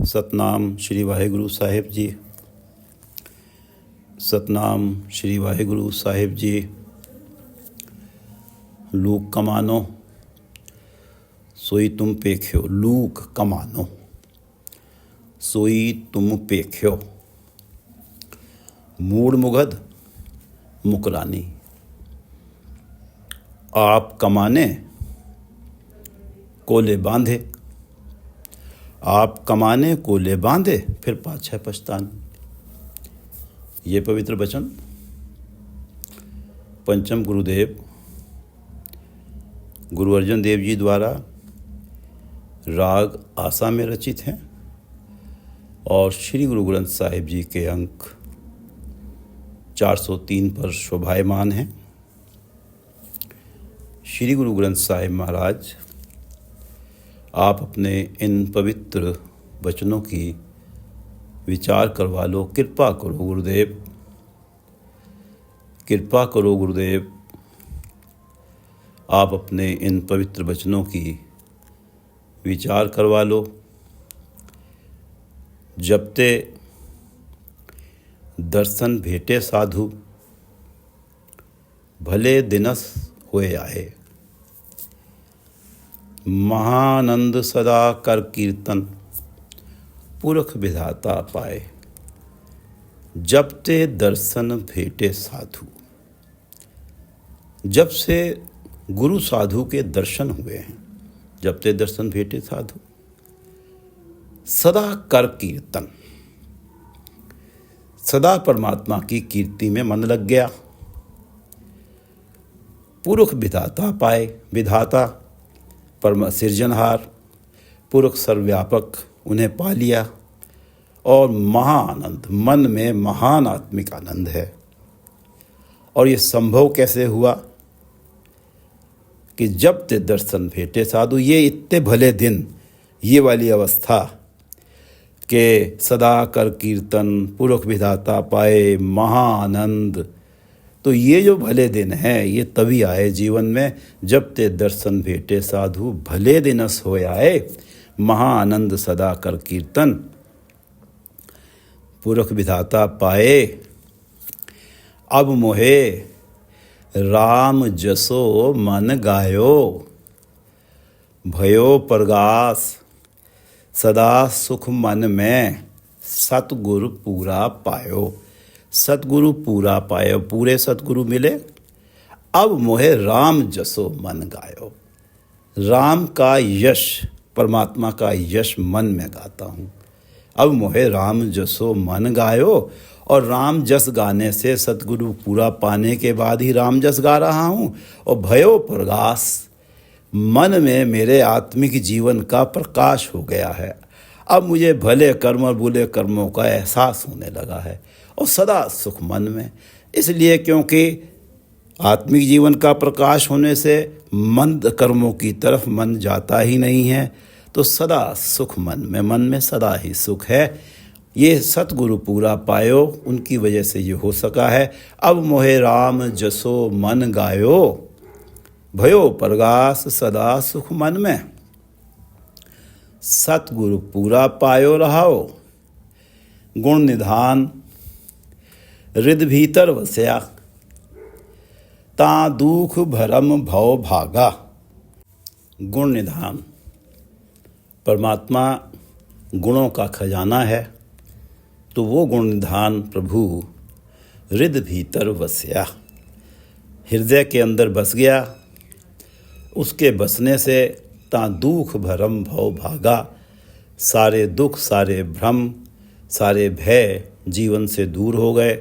Satnam Shri Waheguru Sahib ji. Satnam Shri Waheguru Sahib ji. Look कमानो सोई तुम पेख्यो। Look कमानो सोई तुम पेख्यो। मूड मुगध मुकरानी। आप कमाने कोले बांधे, आप कमाने कोले बांधे, फिर पाछे पछताने। ये पवित्र वचन पंचम गुरुदेव गुरु अर्जन देव जी द्वारा राग आसा में रचित हैं और श्री गुरु ग्रंथ साहिब जी के अंक 403 पर शोभायमान हैं। श्री गुरु ग्रंथ साहिब महाराज, आप अपने इन पवित्र वचनों की विचार करवा लो। कृपा करो गुरुदेव, कृपा करो गुरुदेव। आप अपने इन पवित्र वचनों की विचार करवा लो। जपते दर्शन भेटे साधु, भले दिनस होए आए। महानंद सदा कर कीर्तन, पुरख विधाता पाए। जपते दर्शन भेटे साधु। जब से गुरु साधु के दर्शन हुए हैं, जपते दर्शन भेटे साधु। सदा कर कीर्तन, सदा परमात्मा की कीर्ति में मन लग गया। पुरख विधाता पाए। विधाता परम सृजनहार, पुरख सर्वव्यापक, उन्हें पा लिया। और महाआनंद, मन में महान आत्मिक आनंद है। और ये संभव कैसे हुआ कि जब ते दर्शन भेटे साधु। ये इतने भले दिन, ये वाली अवस्था के सदा कर कीर्तन, पुरख विधाता पाए, महाआनंद, तो ये जो भले दिन हैं ये तभी आए जीवन में जब ते दर्शन भेटे साधु। भले दिनस होए आए, महाआनंद सदा कर कीर्तन, पुरख विधाता पाए। अब मोहे राम जसो मन गायो, भयो प्रगास सदा सुख मन में, सतगुरु पूरा पायो। सतगुरु पूरा पायो, पूरे सतगुरु मिले। अब मोहे राम जसो मन गायो। राम का यश, परमात्मा का यश मन में गाता हूँ। अब मोहे राम जसो मन गायो। और राम जस गाने से, सतगुरु पूरा पाने के बाद ही राम जस गा रहा हूँ। और भयो प्रकाश, मन में मेरे आत्मिक जीवन का प्रकाश हो गया है। अब मुझे भले कर्म और बुरे कर्मों का एहसास होने लगा है। और सदा सुख मन में, इसलिए क्योंकि आत्मिक जीवन का प्रकाश होने से मंद कर्मों की तरफ मन जाता ही नहीं है। तो सदा सुख मन में सदा ही सुख है। ये सतगुरु पूरा पायो, उनकी वजह से ये हो सका है। अब मोहे राम जसो मन गायो, भयो प्रगास सदा सुख मन में। सतगुरु पूरा पायो रहाओ, गुण निधान हृद भीतर वसया। ता दुख भरम भव भागा। गुण निधान, परमात्मा गुणों का खजाना है। तो वो गुण निधान प्रभु हृद भीतर वसया, हृदय के अंदर बस गया। उसके बसने से ता दुख भरम भव भागा, सारे दुख, सारे भ्रम, सारे भय जीवन से दूर हो गए।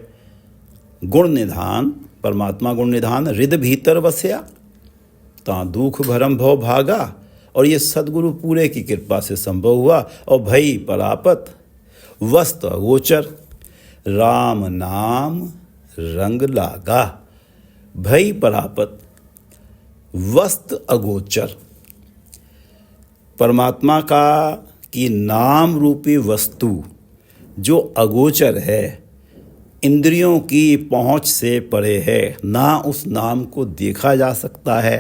गुण निधान, परमात्मा गुण निधान, हृद भीतर वसया, ता दुख भरम भव भागा। और ये सद्गुरु पूरे की कृपा से संभव हुआ। और भई परापत वस्त अगोचर, राम नाम रंग लागा। भई परापत वस्त अगोचर, परमात्मा का की नाम रूपी वस्तु जो अगोचर है, इंद्रियों की पहुँच से परे है। ना उस नाम को देखा जा सकता है,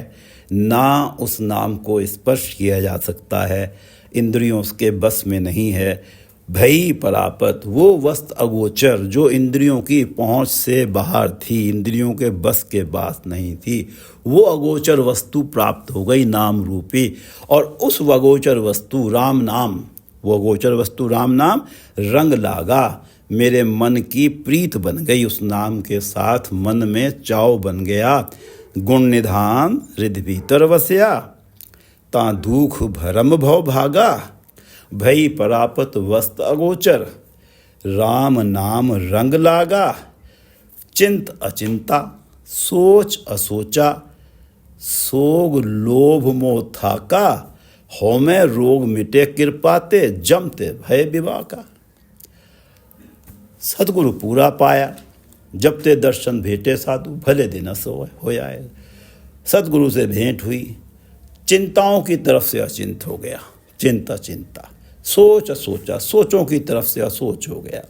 ना उस नाम को स्पर्श किया जा सकता है। इंद्रियों उसके बस में नहीं है। भई परापत, वो वस्तु अगोचर जो इंद्रियों की पहुंच से बाहर थी, इंद्रियों के बस के पास नहीं थी, वो अगोचर वस्तु प्राप्त हो गई नाम रूपी। और उस अगोचर वस्तु राम नाम, वो अगोचर वस्तु राम नाम रंग लागा, मेरे मन की प्रीत बन गई, उस नाम के साथ मन में चाव बन गया। गुण निधान हृदय भीतर वसया, ता दुख भरम भव भागा, भई परापत वस्त अगोचर, राम नाम रंग लागा। चिंत अचिंता, सोच असोचा, सोग लोभ मोह थाका, होमे रोग मिटे कृपाते, जमते भय विवाका। सतगुरु पूरा पाया, जब ते दर्शन भेटे साधु, भले दिन हो आए। सतगुरु से भेंट हुई, चिंताओं की तरफ से अचिंत हो गया, चिंता चिंता, सोच सोचा, सोचों की तरफ से असोच हो गया।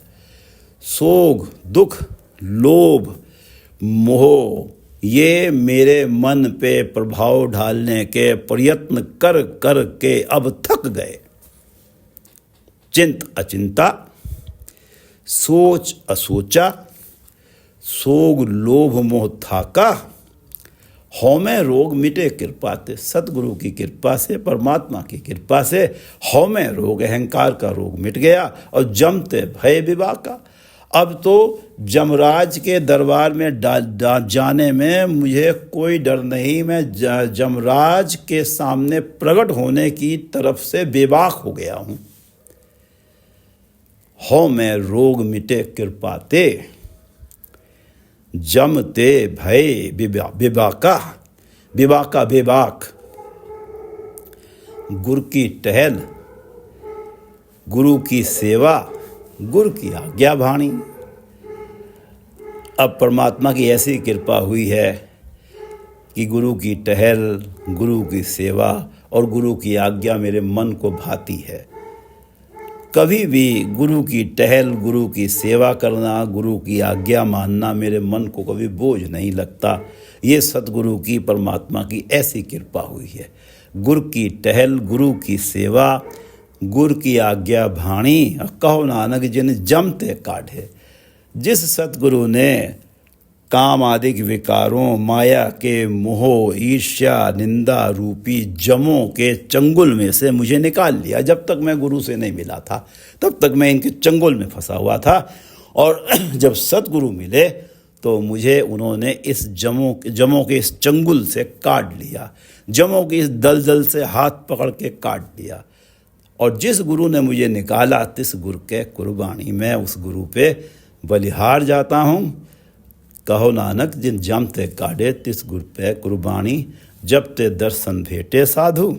सोग दुख लोभ मोह ये मेरे मन पे प्रभाव डालने के प्रयत्न कर कर के अब थक गए। चिंत अचिंता, सोच असोचा, सोग लोभ मोह थाका, हौमे रोग मिटे कृपाते। सतगुरु की कृपा से, परमात्मा की कृपा से हौमे रोग, अहंकार का रोग मिट गया और जमते भय विवाका। अब तो जमराज के दरबार में जाने में मुझे कोई डर नहीं, मैं जमराज के सामने प्रकट होने की तरफ से बेबाक हो गया हूँ। हौमे रोग मिटे कृपाते, जमते भय विवाका, विवाका बेबाक। गुरु की टहल, गुरु की सेवा, गुरु की आज्ञा भाणी। अब परमात्मा की ऐसी कृपा हुई है कि गुरु की टहल, गुरु की सेवा और गुरु की आज्ञा मेरे मन को भाती है। कभी भी गुरु की टहल, गुरु की सेवा करना, गुरु की आज्ञा मानना मेरे मन को कभी बोझ नहीं लगता। ये सतगुरु की, परमात्मा की ऐसी कृपा हुई है। गुरु की टहल, गुरु की सेवा, गुरु की आज्ञा भाणी, कहो नानक जिन जमते काढ़े। जिस सतगुरु ने काम आदि के विकारों, माया के मोह, ईर्ष्या, निंदा रूपी जमों के चंगुल में से मुझे निकाल लिया। जब तक मैं गुरु से नहीं मिला था तब तक मैं इनके चंगुल में फंसा हुआ था, और जब सतगुरु मिले तो मुझे उन्होंने इस जमों के इस चंगुल से काट लिया, जमों की इस दलदल से हाथ पकड़ के काट दिया। और जिस गुरु ने मुझे निकाला, तिस गुरु के कुर्बानी, मैं उस गुरु पे बलिहार जाता हूँ। कहो नानक जिन जमते काढ़े, तिस गुरु पे कुर्बानी, जब ते दर्शन भेटे साधु,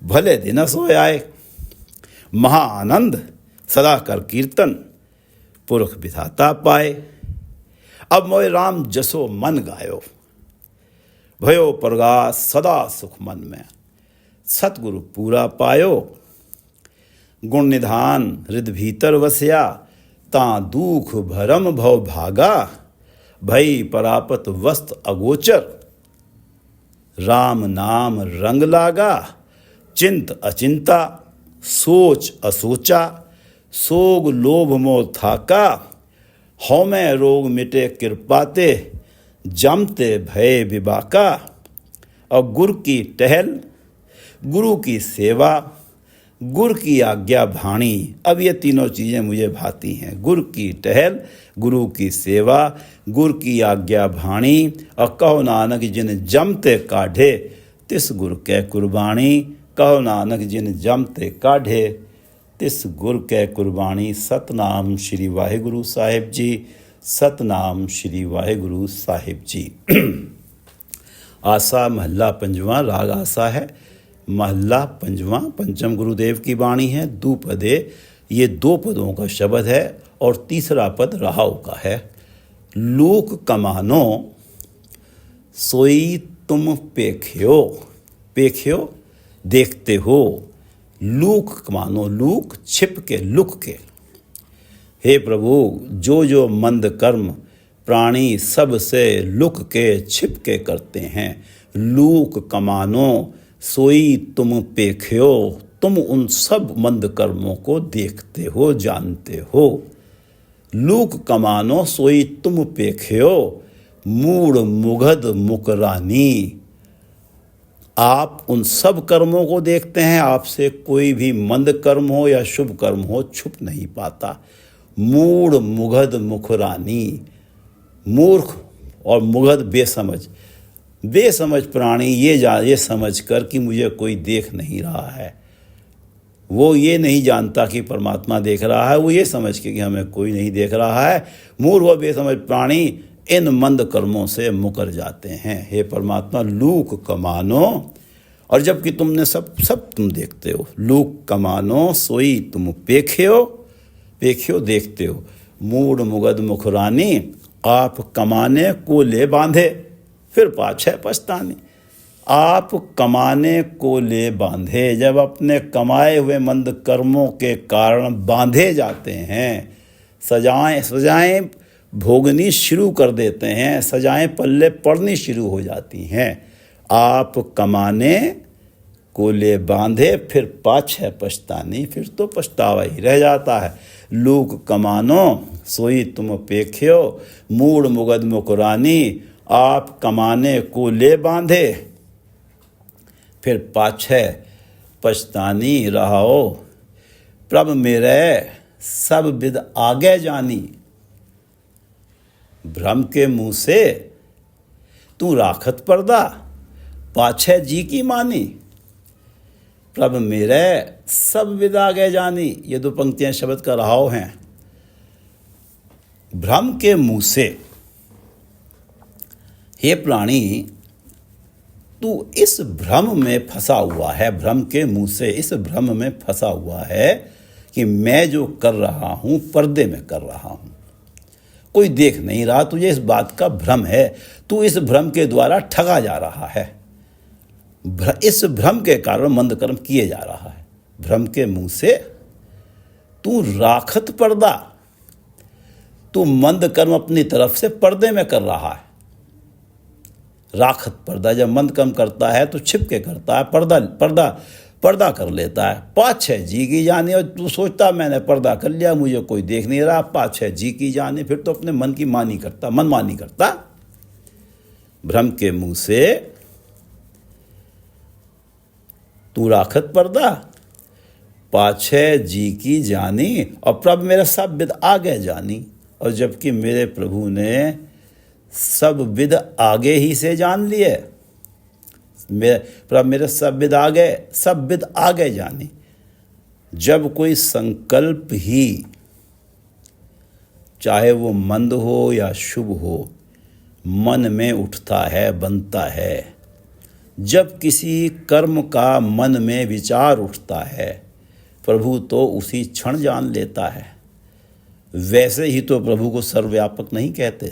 भले दिन सोए आए। महा आनंद सदा कर कीर्तन, पुरख विधाता पाए। अब मोय राम जसो मन गायो, भयो प्रगास सदा सुख मन में। सतगुरु पूरा पायो, गुण निधान हृदय भीतर वसया, ता दुख भरम भव भागा, भई परापत वस्त अगोचर, राम नाम रंग लागा। चिंत अचिंता, सोच असोचा, सोग लोभ मोह थाका, हौमे रोग मिटे कृपाते, जमते भय विवाका। और गुरु की टहल, गुरु की सेवा, गुरु की आज्ञा भाणी। अब ये तीनों चीज़ें मुझे भाती हैं। गुरु की टहल, गुरु की सेवा, गुरु की आज्ञा भाणी। और कहो नानक जिन जमते काढ़े, तिस गुरु कै कुर्बानी। कहो नानक जिन जमते काढ़े, तिस गुरु कै कुर्बानी। सतनाम श्री वाहिगुरु साहिब जी, सतनाम श्री वाहिगुरु साहिब जी। आसा महला पंजवां, राग आसा है, महला पंजवां, पंचम गुरुदेव की वाणी है। दुपदे, ये 2 पदों का शब्द है और तीसरा पद रहाव का है। लूक कमानो सोई तुम पेख्यो, पेख्यो देखते हो। लूक कमानो, लूक छिप के, लुक के। हे प्रभु, जो जो मंद कर्म प्राणी सब से लुक के छिप के करते हैं, लूक कमानो सोई तुम पेख्यो, तुम उन सब मंद कर्मों को देखते हो, जानते हो। लूक कमानो सोई तुम पेख्यो, मूढ़ मुगध मुकरानी। आप उन सब कर्मों को देखते हैं, आपसे कोई भी मंद कर्म हो या शुभ कर्म हो छुप नहीं पाता। मूढ़ मुगध मुकरानी, मूर्ख और मुगध बेसमझ प्राणी ये समझ कर कि मुझे कोई देख नहीं रहा है। वो ये नहीं जानता कि परमात्मा देख रहा है, वो ये समझ के कि हमें कोई नहीं देख रहा है। मूर्ख और बेसमझ प्राणी इन मंद कर्मों से मुकर जाते हैं। हे परमात्मा, लूक कमानो, और जबकि तुमने सब तुम देखते हो। लूक कमानो सोई तुम पेख्यो देखते हो। मूढ़ मुगध मुखरानी, आप कमाने को ले बांधे, फिर पाछे पछताने। आप कमाने को ले बांधे, जब अपने कमाए हुए मंद कर्मों के कारण बांधे जाते हैं, सजाएं भोगनी शुरू कर देते हैं, सजाएं पल्ले पड़नी शुरू हो जाती हैं। आप कमाने को ले बांधे, फिर पाछे पछतानी, फिर तो पछतावा ही रह जाता है। लूक कमानो सोई तुम पेख्यो, मूढ़ मुगध मुकरानी। आप कमाने को ले बांधे, फिर पाछे पछतानी रहो। प्रभ मेरे सब विद आगे जानी, भ्रम के मुंह से तू राखत पर्दा, पाछे जी की मानी। प्रभ मेरे सब विद आगे जानी, ये दो पंक्तियां शब्द का रहाव हैं। भ्रम के मुंह से, हे प्राणी तू इस भ्रम में फंसा हुआ है, भ्रम के मुंह से इस भ्रम में फंसा हुआ है कि मैं जो कर रहा हूं पर्दे में कर रहा हूं, कोई देख नहीं रहा, तुझे इस बात का भ्रम है। तू इस भ्रम के द्वारा ठगा जा रहा है, इस भ्रम के कारण मंद कर्म किए जा रहा है। भ्रम के मुंह से तू राखत पर्दा, तू मंद कर्म अपनी तरफ से पर्दे में कर रहा है। राखत पर्दा, जब मंद कर्म करता है तो छिप के करता है, पर्दा कर लेता है। पाछे जी की जानी, और तू सोचता मैंने पर्दा कर लिया, मुझे कोई देख नहीं रहा, पाछे जी की जानी, फिर तो अपने मन की मनमानी करता। भ्रम के मुंह से तू राखत पर्दा, पाछे जी की जानी, और प्रभु मेरा सब विद आगे जानी। और जबकि मेरे प्रभु ने सब विद आगे ही से जान लिए, प्रभु मेरे सब विद आगे जानी। जब कोई संकल्प ही, चाहे वो मंद हो या शुभ हो, मन में उठता है, बनता है, जब किसी कर्म का मन में विचार उठता है, प्रभु तो उसी क्षण जान लेता है। वैसे ही तो प्रभु को सर्वव्यापक नहीं कहते।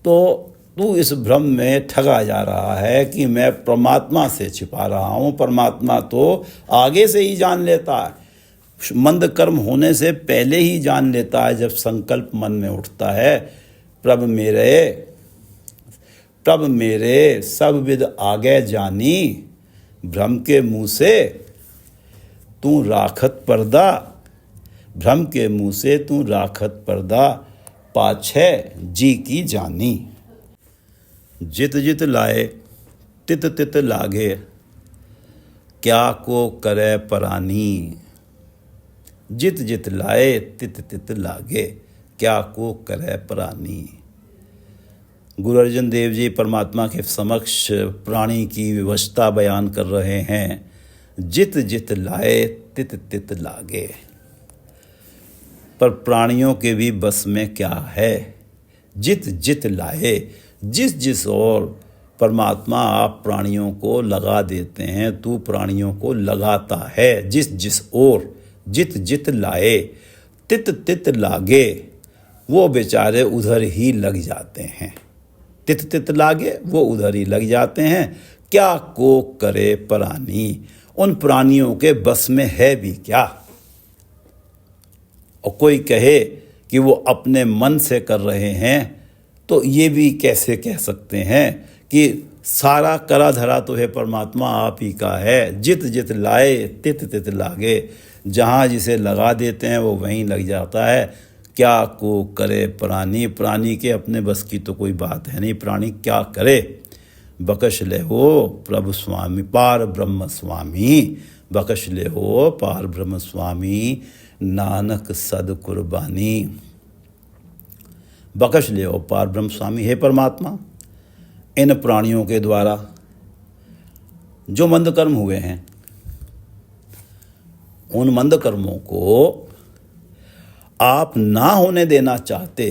तो तू इस भ्रम में ठगा जा रहा है कि मैं परमात्मा से छिपा रहा हूँ, परमात्मा तो आगे से ही जान लेता है, मंद कर्म होने से पहले ही जान लेता है। जब संकल्प मन में उठता है, प्रभु मेरे सब विद आगे जानी, भ्रम के मुंह से तू राखत पर्दा, भ्रम के मुंह से तू राखत पर्दा, पाछे जी की जानी। जित जित लाए तित तित लागे, क्या को करे परानी। जित जित लाए तित तित लागे, क्या को करे परानी। गुरु अर्जन देव जी परमात्मा के समक्ष प्राणी की विवशता बयान कर रहे हैं। जित जित लाए तित तित लागे, पर प्राणियों के भी बस में क्या है। जित जित लाए, जिस ओर परमात्मा आप प्राणियों को लगा देते हैं, तू प्राणियों को लगाता है। जिस ओर, जित जित लाए तित तित लागे, वो बेचारे उधर ही लग जाते हैं। तित तित लागे, वो उधर ही लग जाते हैं। क्या को करे परानी, उन प्राणियों के बस में है भी क्या। और कोई कहे कि वो अपने मन से कर रहे हैं, तो ये भी कैसे कह सकते हैं कि सारा करा धरा तो है परमात्मा आप ही का है। जित जित लाए तित तित लागे, जहाँ जिसे लगा देते हैं वो वहीं लग जाता है। क्या को करे प्राणी, प्राणी के अपने बस की तो कोई बात है नहीं, प्राणी क्या करे। बकश ले हो प्रभु स्वामी पार ब्रह्म स्वामी, बकश ले हो पार ब्रह्म स्वामी, नानक सद कुर्बानी। बकश ले हो पार ब्रह्म स्वामी, हे परमात्मा इन प्राणियों के द्वारा जो मंद कर्म हुए हैं, उन मंद कर्मों को आप ना होने देना चाहते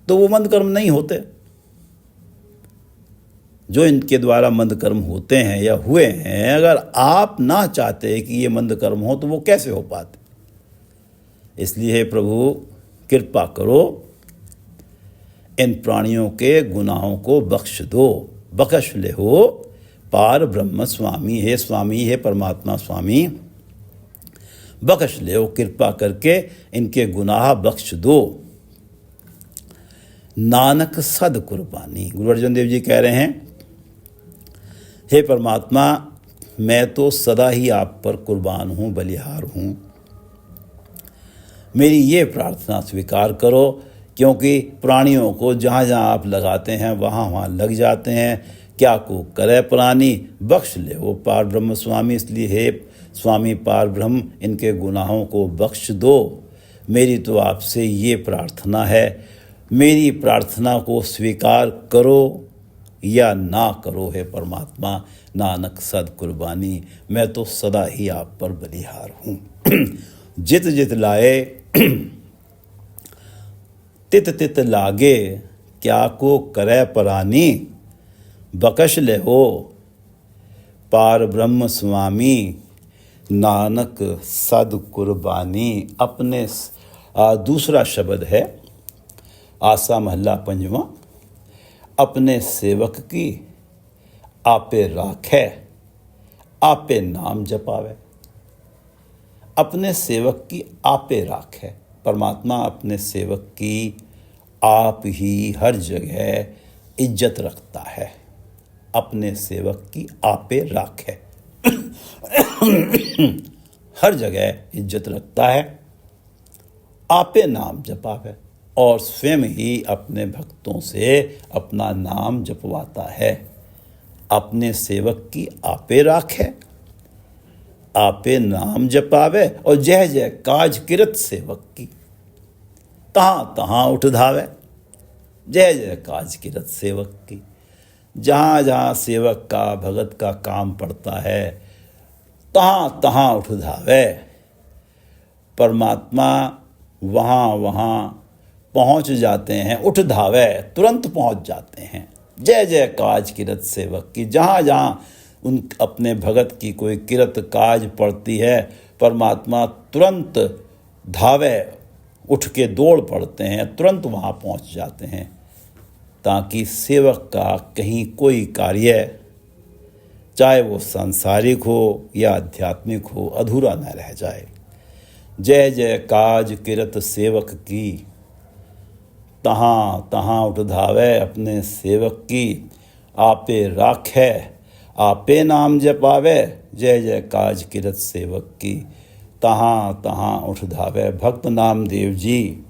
तो वो मंद कर्म नहीं होते। जो इनके द्वारा मंद कर्म होते हैं या हुए हैं, अगर आप ना चाहते कि ये मंद कर्म हो तो वो कैसे हो पाते। इसलिए हे प्रभु कृपा करो, इन प्राणियों के गुनाहों को बख्श दो। बख्श ले हो पार ब्रह्म स्वामी, हे स्वामी हे परमात्मा स्वामी बख्श ले हो, कृपा करके इनके गुनाह बख्श दो। नानक सद कुर्बानी, गुरु अर्जुन देव जी कह रहे हैं हे परमात्मा मैं तो सदा ही आप पर कुर्बान हूँ, बलिहार हूँ। मेरी ये प्रार्थना स्वीकार करो, क्योंकि प्राणियों को जहाँ जहाँ आप लगाते हैं वहाँ वहाँ लग जाते हैं। क्या को करे प्राणी, बख्श ले वो पार ब्रह्म स्वामी। इसलिए हे स्वामी पार ब्रह्म इनके गुनाहों को बख्श दो। मेरी तो आपसे ये प्रार्थना है, मेरी प्रार्थना को स्वीकार करो या ना करो हे परमात्मा, नानक सद कुर्बानी, मैं तो सदा ही आप पर बलिहार हूँ। जित जित लाए तित तित लागे, क्या को करे परानी, बकश ले हो पार ब्रह्म स्वामी, नानक सद कुर्बानी। अपने दूसरा शब्द है आसा महला पंजवा, अपने सेवक की आपे राखे, आपे नाम जपावे। अपने सेवक की आपे राखे, परमात्मा अपने सेवक की आप ही हर जगह इज्जत रखता है। अपने सेवक की आपे राखे हर जगह इज्जत रखता है, आपे नाम जपावे, और स्वयं ही अपने भक्तों से अपना नाम जपवाता है। अपने सेवक की आपे राखे, आपे नाम जपावे, और जय जय काज किरत सेवक की, तहाँ तहाँ उठ धावे। जय जय काज किरत सेवक की, जहाँ जहाँ सेवक का भगत का काम पड़ता है तहाँ तहाँ उठ धावे। परमात्मा वहाँ वहाँ पहुँच जाते हैं, उठ धावे, तुरंत पहुँच जाते हैं। जय जय काज किरत सेवक की, जहाँ जहाँ उन अपने भगत की कोई किरत काज पड़ती है, परमात्मा तुरंत धावे, उठ के दौड़ पड़ते हैं, तुरंत वहाँ पहुँच जाते हैं, ताकि सेवक का कहीं कोई कार्य, चाहे वो सांसारिक हो या आध्यात्मिक हो, अधूरा न रह जाए। जय जय काज किरत सेवक की, तहाँ तहाँ उठ धावे। अपने सेवक की आपे राखे, आपे नाम जपावे। जय जय काज किरत सेवक की, तहाँ तहाँ उठ धावे। भक्त नामदेव जी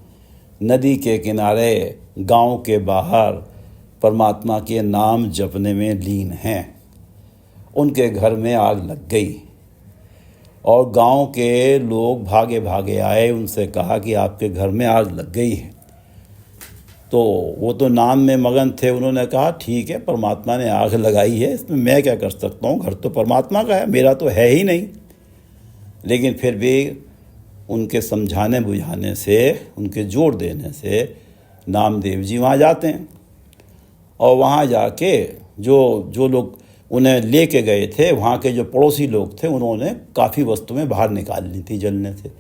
नदी के किनारे गांव के बाहर परमात्मा के नाम जपने में लीन हैं। उनके घर में आग लग गई और गांव के लोग भागे भागे आए, उनसे कहा कि आपके घर में आग लग गई है। तो वो तो नाम में मगन थे, उन्होंने कहा ठीक है, परमात्मा ने आग लगाई है, इसमें मैं क्या कर सकता हूँ, घर तो परमात्मा का है, मेरा तो है ही नहीं। लेकिन फिर भी उनके समझाने बुझाने से, उनके जोर देने से नामदेव जी वहाँ जाते हैं, और वहाँ जाके जो लोग उन्हें लेके गए थे, वहाँ के जो पड़ोसी लोग थे, उन्होंने काफ़ी वस्तुएं बाहर निकाल ली थी जलने से।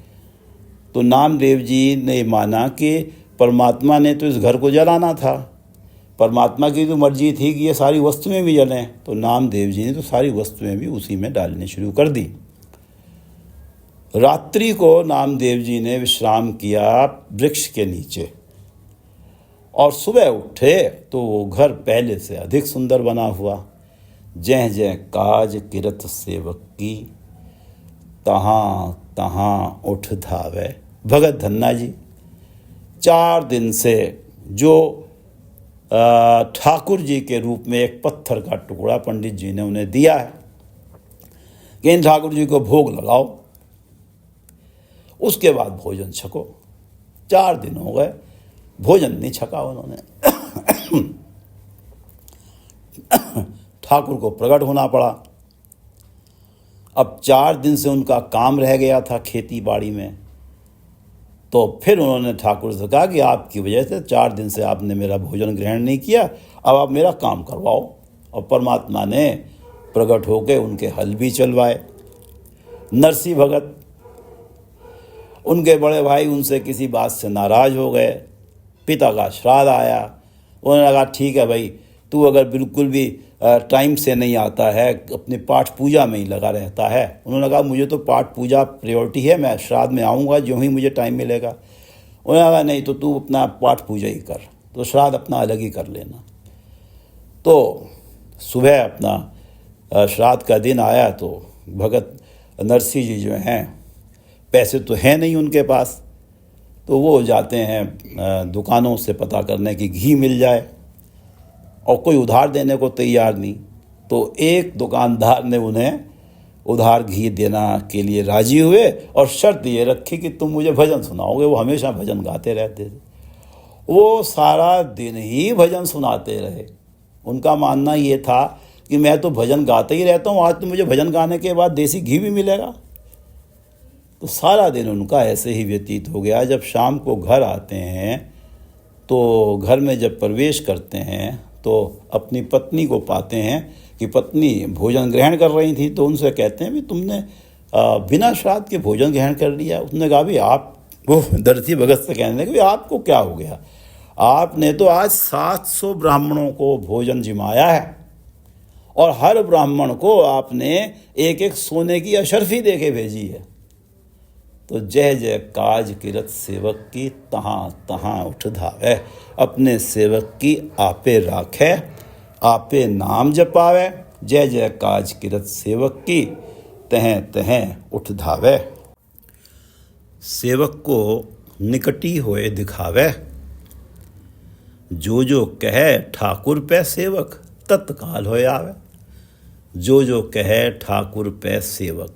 तो नामदेव जी ने माना कि परमात्मा ने तो इस घर को जलाना था, परमात्मा की तो मर्जी थी कि ये सारी वस्तुएं भी जलें, तो नामदेव जी ने तो सारी वस्तुएं भी उसी में डालनी शुरू कर दी। रात्रि को नामदेव जी ने विश्राम किया वृक्ष के नीचे, और सुबह उठे तो वो घर पहले से अधिक सुंदर बना हुआ। जय जय काज किरत सेवक की, तहाँ तहाँ उठ धावे। भगत धन्ना जी 4 दिन से जो ठाकुर जी के रूप में एक पत्थर का टुकड़ा पंडित जी ने उन्हें दिया है कि इन ठाकुर जी को भोग लगाओ, उसके बाद भोजन छको। 4 दिन हो गए, भोजन नहीं छका उन्होंने। ठाकुर को प्रकट होना पड़ा। अब 4 दिन से उनका काम रह गया था खेती बाड़ी में, तो फिर उन्होंने ठाकुर से कहा कि आपकी वजह से 4 दिन से आपने मेरा भोजन ग्रहण नहीं किया, अब आप मेरा काम करवाओ। और परमात्मा ने प्रकट होकर उनके हल भी चलवाए। नरसी भगत, उनके बड़े भाई उनसे किसी बात से नाराज़ हो गए। पिता का श्राद्ध आया, उन्होंने कहा ठीक है भाई, तू अगर बिल्कुल भी टाइम से नहीं आता है, अपने पाठ पूजा में ही लगा रहता है। उन्होंने कहा मुझे तो पाठ पूजा प्रायोरिटी है, मैं श्राद्ध में आऊँगा जो ही मुझे टाइम मिलेगा। उन्होंने कहा नहीं, तो तू अपना पाठ पूजा ही कर, तो श्राद्ध अपना अलग ही कर लेना। तो सुबह अपना श्राद्ध का दिन आया तो भगत नरसी जी जो हैं, पैसे तो हैं नहीं उनके पास, तो वो जाते हैं दुकानों से पता करने की घी मिल जाए, और कोई उधार देने को तैयार नहीं। तो एक दुकानदार ने उन्हें उधार घी देना के लिए राजी हुए और शर्त ये रखी कि तुम मुझे भजन सुनाओगे। वो हमेशा भजन गाते रहते थे, वो सारा दिन ही भजन सुनाते रहे। उनका मानना ये था कि मैं तो भजन गाते ही रहता हूँ, आज तो मुझे भजन गाने के बाद देसी घी भी मिलेगा। तो सारा दिन उनका ऐसे ही व्यतीत हो गया। जब शाम को घर आते हैं तो घर में जब प्रवेश करते हैं तो अपनी पत्नी को पाते हैं कि पत्नी भोजन ग्रहण कर रही थी। तो उनसे कहते हैं भी तुमने बिना श्राद्ध के भोजन ग्रहण कर लिया। उसने कहा भी आप, वो दरसी भगत से कहने लगे भी आपको क्या हो गया, आपने तो आज 700 ब्राह्मणों को भोजन जिमाया है और हर ब्राह्मण को आपने एक एक सोने की अशर्फी दे के भेजी है। तो जय जय काज किरत सेवक की, तहाँ तहाँ उठ धावे। अपने सेवक की आपे राखे, आपे नाम जपावे। जय जय काज किरत सेवक की, तहें तहें उठ धावे। सेवक को निकटी होए दिखावे, जो जो कहे ठाकुर पे सेवक, तत्काल होए आवे। जो जो कहे ठाकुर पे सेवक,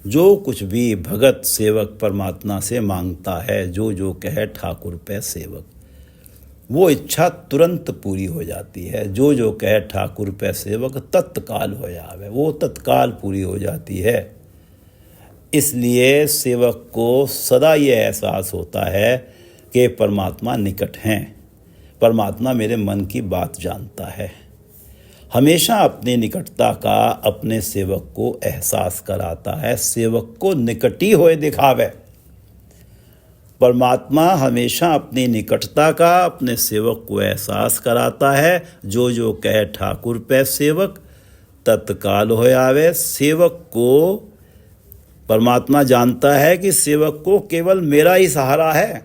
जो कुछ भी भगत सेवक परमात्मा से मांगता है, जो जो कहे ठाकुर पे सेवक, वो इच्छा तुरंत पूरी हो जाती है। जो जो कहे ठाकुर पे सेवक, तत्काल हो जावे, वो तत्काल पूरी हो जाती है। इसलिए सेवक को सदा ये एहसास होता है कि परमात्मा निकट हैं, परमात्मा मेरे मन की बात जानता है। हमेशा अपनी निकटता का अपने सेवक को एहसास कराता है। सेवक को निकटी होए दिखावे। परमात्मा हमेशा अपनी निकटता का अपने सेवक को एहसास कराता है। जो जो कहे ठाकुर पे सेवक, तत्काल होए आवे। सेवक को परमात्मा जानता है कि सेवक को केवल मेरा ही सहारा है,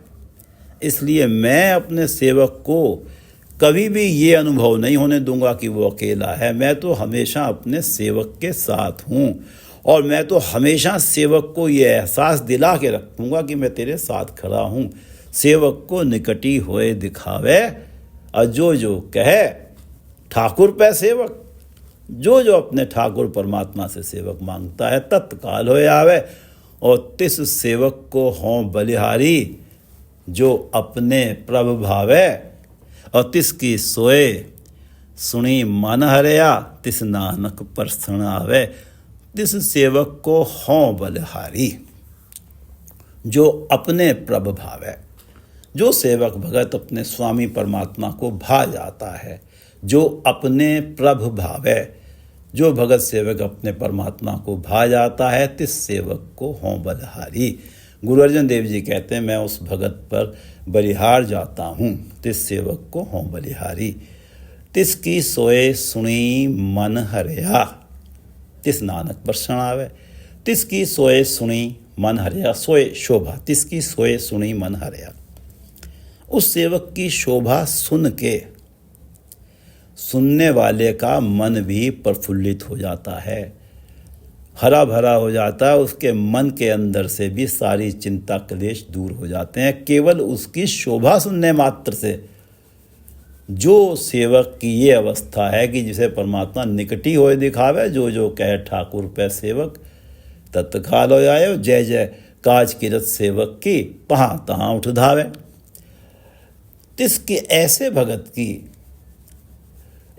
इसलिए मैं अपने सेवक को कभी भी ये अनुभव नहीं होने दूंगा कि वो अकेला है। मैं तो हमेशा अपने सेवक के साथ हूँ और मैं तो हमेशा सेवक को ये एहसास दिला के रखूँगा कि मैं तेरे साथ खड़ा हूँ। सेवक को निकटी होए दिखावे, और जो जो कहे ठाकुर पे सेवक, जो जो अपने ठाकुर परमात्मा से सेवक मांगता है, तत्काल होए आवे। और तिस सेवक को हों बलिहारी, जो अपने प्रभ भावे। और तिसकी सोए सुनी मन हरया, तिस नानक परसण आवे। तिस सेवक को हों बलिहारी, जो अपने प्रभ भावे। जो सेवक भगत अपने स्वामी परमात्मा को भा जाता है, जो अपने प्रभ भावे, जो भगत सेवक अपने परमात्मा को भा जाता है, तिस सेवक को हों बलिहारी। गुरु अर्जन देव जी कहते हैं मैं उस भगत पर बलिहार जाता हूँ, तिस सेवक को हों बलिहारी। तिसकी सोए सुनी मन हरया, तिस नानक परसण आवे। तिसकी सोए सुनी मन हरया, सोए शोभा, तिसकी सोए सुनी मन हरया। उस सेवक की शोभा सुन के सुनने वाले का मन भी प्रफुल्लित हो जाता है, हरा भरा हो जाता है। उसके मन के अंदर से भी सारी चिंता क्लेश दूर हो जाते हैं केवल उसकी शोभा सुनने मात्र से। जो सेवक की ये अवस्था है कि जिसे परमात्मा निकटी होए दिखावे, जो जो कहे ठाकुर पे सेवक तत्काल हो आयो, जय जय काज किरत सेवक की पहाँ तहाँ उठ धावे। तिसके ऐसे भगत की,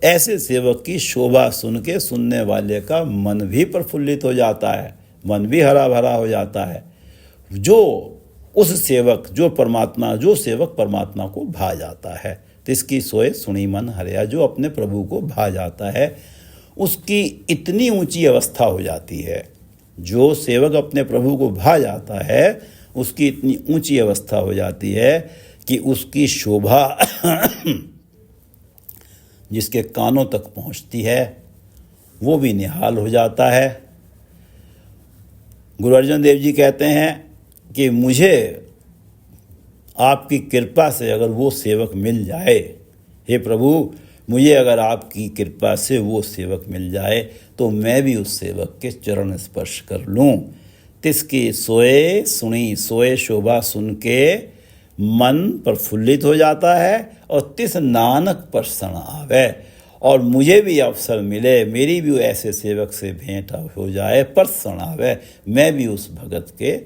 ऐसे सेवक की शोभा सुन के सुनने वाले का मन भी प्रफुल्लित हो जाता है, मन भी हरा भरा हो जाता है। जो उस सेवक, जो सेवक परमात्मा को भा जाता है, तिसकी सोए सुनी मन हरिया, जो अपने प्रभु को भा जाता है, उसकी इतनी ऊंची अवस्था हो जाती है। जो सेवक अपने प्रभु को भा जाता है, उसकी इतनी ऊंची अवस्था हो जाती है कि उसकी शोभा जिसके कानों तक पहुंचती है वो भी निहाल हो जाता है। गुरु अर्जन देव जी कहते हैं कि मुझे आपकी कृपा से अगर वो सेवक मिल जाए, हे प्रभु मुझे अगर आपकी कृपा से वो सेवक मिल जाए तो मैं भी उस सेवक के चरण स्पर्श कर लूँ। तिसकी सोए सुनी, सोए शोभा सुन के मन प्रफुल्लित हो जाता है और तिस नानक प्रसन्न आवे। और मुझे भी अवसर मिले, मेरी भी ऐसे सेवक से भेंट हो जाए, प्रसन्न आवे, मैं भी उस भगत के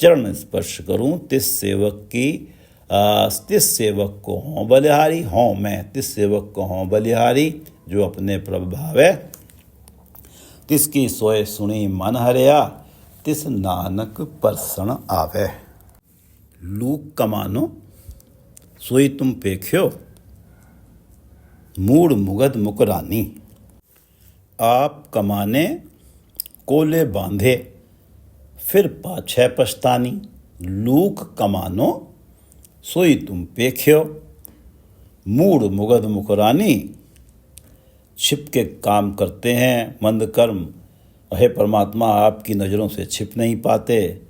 चरण स्पर्श करूं। तिस सेवक को हों बलिहारी, हों मैं तिस सेवक को हों बलिहारी, जो अपने प्रभु भावे। तिसकी सोए सुनी मन हरिया, तिस नानक प्रसन्न आवे। लूक कमानो सोई तुम पेख्यो, मूड मुगद मुकरानी। आप कमाने कोले बांधे, फिर पाछे पछतानी। लूक कमानो सोई तुम पेख्यो, मूड मुगद मुकरानी। छिप के काम करते हैं मंद कर्म, हे परमात्मा आपकी नज़रों से छिप नहीं पाते।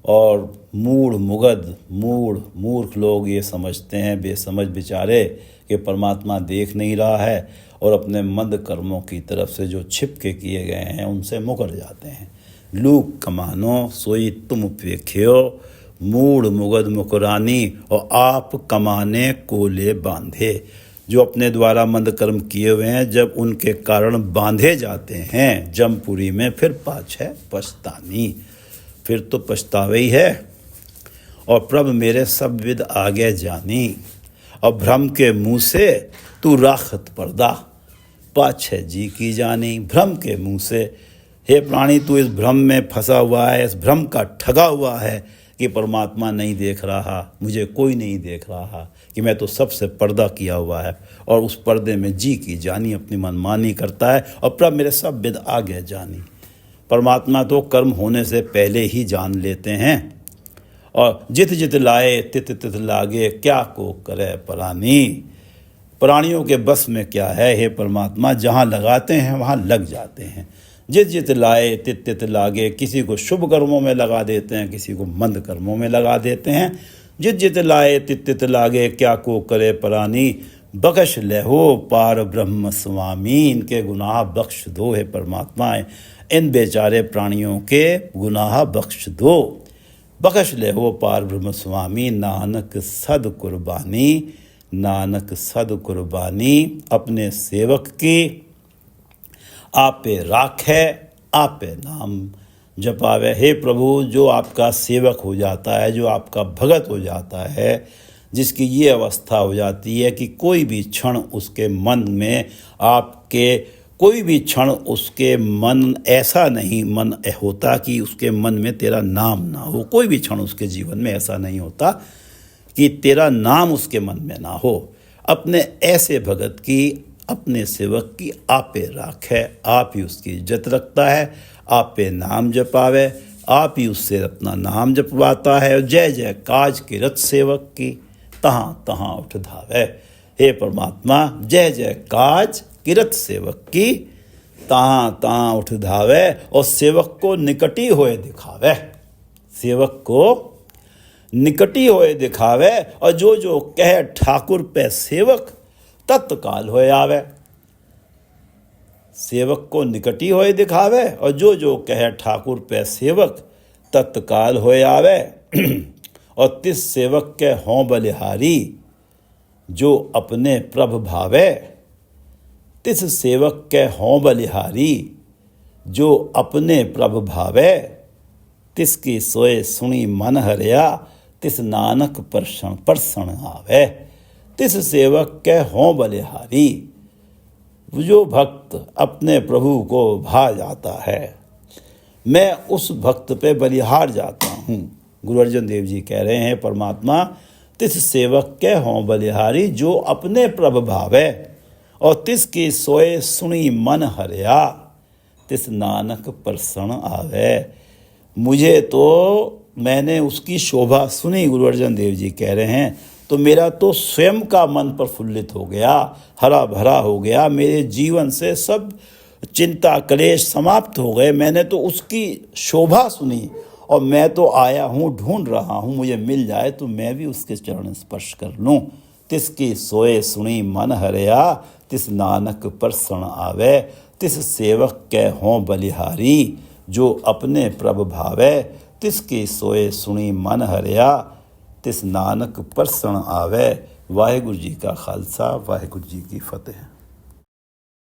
और मूर्ख लोग ये समझते हैं, बेसमझ बेचारे, कि परमात्मा देख नहीं रहा है और अपने मंद कर्मों की तरफ से जो छिप के किए गए हैं उनसे मुकर जाते हैं। लूक कमानो सोई तुम पेख्यो, मूड मुगद मुकरानी। और आप कमाने कोले बांधे, जो अपने द्वारा मंद कर्म किए हुए हैं जब उनके कारण बांधे जाते हैं जमपुरी में, फिर पाछे पछतानी, फिर तो पछतावे ही है। और प्रभ मेरे सब विद आगे जानी, और भ्रम के मुँह से तू राखत पर्दा, पाछे जी की जानी। भ्रम के मुँह से, हे प्राणी तू इस भ्रम में फंसा हुआ है, इस भ्रम का ठगा हुआ है कि परमात्मा नहीं देख रहा, मुझे कोई नहीं देख रहा, कि मैं तो सबसे पर्दा किया हुआ है। और उस पर्दे में जी की जानी अपनी मनमानी करता है। और प्रभ मेरे सब विद आगे जानी, परमात्मा तो कर्म होने से पहले ही जान लेते हैं। और जित जित लाए तित तित लागे, क्या को करे प्राणी। प्राणियों के बस में क्या है हे परमात्मा, जहाँ लगाते हैं वहाँ लग जाते हैं। जित जित लाए तित तित लागे, किसी को शुभ कर्मों में लगा देते हैं, किसी को मंद कर्मों में लगा देते हैं। जित जित लाए तित तित लागे, क्या को करे प्राणी। बख्श ले हो पार ब्रह्म स्वामी, इनके गुनाह बख्श दो हे परमात्मा, इन बेचारे प्राणियों के गुनाह बख्श दो। बख्श ले हो पार ब्रह्म स्वामी, नानक सद कुर्बानी, नानक सद कुर्बानी। अपने सेवक की आपे राखे, आपे नाम जपावे। हे प्रभु, जो आपका सेवक हो जाता है, जो आपका भगत हो जाता है, जिसकी ये अवस्था हो जाती है कि कोई भी क्षण उसके मन में आपके, कोई भी क्षण उसके मन ऐसा नहीं मन होता कि उसके मन में तेरा नाम ना हो। कोई भी क्षण उसके जीवन में ऐसा नहीं होता कि तेरा नाम उसके मन में ना हो। अपने ऐसे भगत की, अपने सेवक की आपे राखे, आप ही उसकी इज्जत रखता है, आपे नाम जपावे, आप ही उससे अपना नाम जपवाता है। और जय जय काज किरत सेवक की, तहाँ तहाँ उठ धावे। हे परमात्मा, जय जय काज किरत सेवक की, तहाँ तहाँ उठ धावे। और सेवक को निकटी हुए दिखावे, सेवक को निकटी होए दिखावे, और जो जो कहे ठाकुर पे सेवक, तत्काल होए आवे। सेवक को निकटी होए दिखावे, और जो जो कहे ठाकुर पे सेवक, तत्काल होए आवे। और तिस सेवक के हों बलिहारी, जो अपने प्रभ भावे। तिस सेवक के हों बलिहारी, जो अपने प्रभ भावे। तिसकी सोए सुनी मन हरिया, तिस नानक परसण आवे। तिस सेवक के हों बलिहारी, जो भक्त अपने प्रभु को भा जाता है, मैं उस भक्त पे बलिहार जाता हूँ। गुरु अर्जन देव जी कह रहे हैं परमात्मा तिस सेवक के हों बलिहारी, जो अपने प्रभ भावे। और तिसकी सोए सुनी मन हरिया, तिस नानक परसण आवे। मुझे तो मैंने उसकी शोभा सुनी, गुरु अर्जन देव जी कह रहे हैं, तो मेरा तो स्वयं का मन प्रफुल्लित हो गया, हरा भरा हो गया। मेरे जीवन से सब चिंता क्लेश समाप्त हो गए। मैंने तो उसकी शोभा सुनी, और मैं तो आया हूँ, ढूंढ रहा हूँ, मुझे मिल जाए तो मैं भी उसके चरण स्पर्श कर लूँ। तिसकी सोए सुनी मन हरिया, तिस नानक परसण आवे। तिस सेवक के हों बलिहारी, जो अपने प्रभ भावे। तिसकी सोए सुनी मन हरिया, तिस नानक परसण आवे। वाहिगुरु जी का खालसा, वाहिगुरु जी की फतेह।